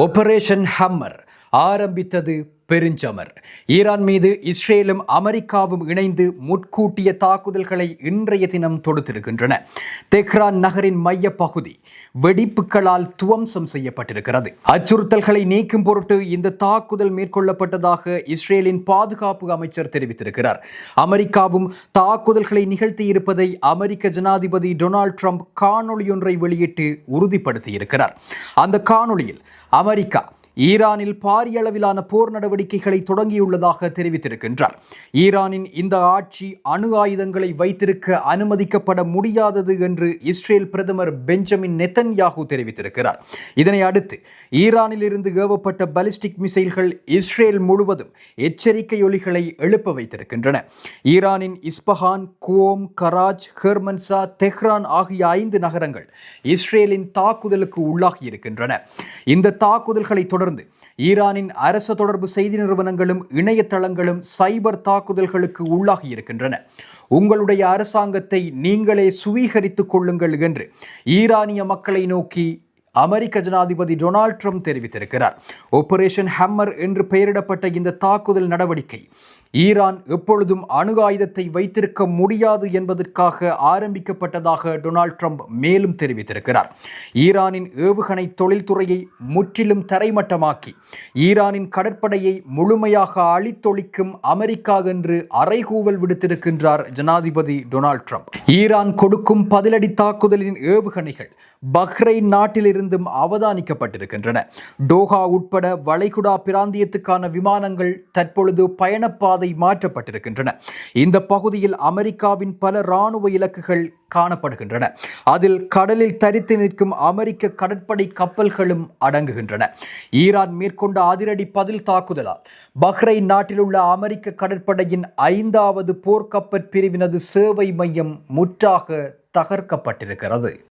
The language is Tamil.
ஆபரேஷன் ஹம்மர் ஆரம்பித்தது பெருஞ்சமர். ஈரான் மீது இஸ்ரேலும் அமெரிக்காவும் இணைந்து முட்கூட்டிய தாக்குதல்களை இன்றைய தினம் தொடுத்திருக்கின்றன. தெஹ்ரான் நகரின் மைய பகுதி வெடிப்புகளால் துவம்சம் செய்யப்பட்டிருக்கிறது. அச்சுறுத்தல்களை நீக்கும் பொருட்டு இந்த தாக்குதல் மேற்கொள்ளப்பட்டதாக இஸ்ரேலின் பாதுகாப்பு அமைச்சர் தெரிவித்திருக்கிறார். அமெரிக்காவும் தாக்குதல்களை நிகழ்த்தியிருப்பதை அமெரிக்க ஜனாதிபதி டொனால்ட் ட்ரம்ப் காணொலியொன்றை வெளியிட்டு உறுதிப்படுத்தியிருக்கிறார். அந்த காணொலியில் அமெரிக்கா ஈரானில் பாரிய அளவிலான போர் நடவடிக்கைகளை தொடங்கியுள்ளதாக தெரிவித்திருக்கின்றார். ஈரானின் இந்த ஆட்சி அணு ஆயுதங்களை வைத்திருக்க அனுமதிக்கப்பட முடியாதது என்று இஸ்ரேல் பிரதமர் பெஞ்சமின் நெதன்யாகு தெரிவித்திருக்கிறார். இதனை அடுத்து ஈரானில் இருந்து ஏவப்பட்ட பாலிஸ்டிக் மிசைல்கள் இஸ்ரேல் முழுவதும் எச்சரிக்கை ஒலிகளை எழுப்ப வைத்திருக்கின்றன. ஈரானின் இஸ்பஹான், குவோம், கராச், ஹெர்மன்சா, தெஹ்ரான் ஆகிய 5 நகரங்கள் இஸ்ரேலின் தாக்குதலுக்கு உள்ளாகி இருக்கின்றன. இந்த தாக்குதல்களை தொடர்ந்து ஈரானின் அரச தொடர்பு செய்தி நிறுவனங்களும் இணையதளங்களும் சைபர் தாக்குதல்களுக்கு உள்ளாகி இருக்கின்றன. உங்களுடைய அரசாங்கத்தை நீங்களே சுவீகரித்துக் கொள்ளுங்கள் என்று ஈரானிய மக்களை நோக்கி அமெரிக்க ஜனாதிபதி டொனால்ட் ட்ரம்ப் தெரிவித்திருக்கிறார். ஆபரேஷன் ஹம்மர் என்று பெயரிடப்பட்ட இந்த தாக்குதல் நடவடிக்கை ஈரான் எப்பொழுதும் அணு ஆயுதத்தை வைத்திருக்க முடியாது என்பதற்காக ஆரம்பிக்கப்பட்டதாக டொனால்ட் ட்ரம்ப் மேலும் தெரிவித்திருக்கிறார். ஈரானின் ஏவுகணை தொழில்துறையை முற்றிலும் தரைமட்டமாக்கி ஈரானின் கடற்படையை முழுமையாக அழித்தொழிக்கும் அமெரிக்கா என்று அறைகூவல் விடுத்திருக்கின்றார் ஜனாதிபதி டொனால்ட் ட்ரம்ப். ஈரான் கொடுக்கும் பதிலடி தாக்குதலின் ஏவுகணைகள் பஹ்ரைன் நாட்டிலிருந்தும் அவதானிக்கப்பட்டிருக்கின்றன. டோஹா உட்பட வளைகுடா பிராந்தியத்துக்கான விமானங்கள் தற்பொழுது பயணப்பாதை மாற்றப்பட்டிருக்கின்றன. இந்த பகுதியில் அமெரிக்காவின் பல இராணுவ இலக்குகள் காணப்படுகின்றன. அதில் கடலில் தரித்து நிற்கும் அமெரிக்க கடற்படை கப்பல்களும் அடங்குகின்றன. ஈரான் மேற்கொண்ட அதிரடி பதில் தாக்குதலால் பஹ்ரைன் நாட்டில் உள்ள அமெரிக்க கடற்படையின் 5வது போர்க்கப்பற் பிரிவினது சேவை மையம் முற்றாக தகர்க்கப்பட்டிருக்கிறது.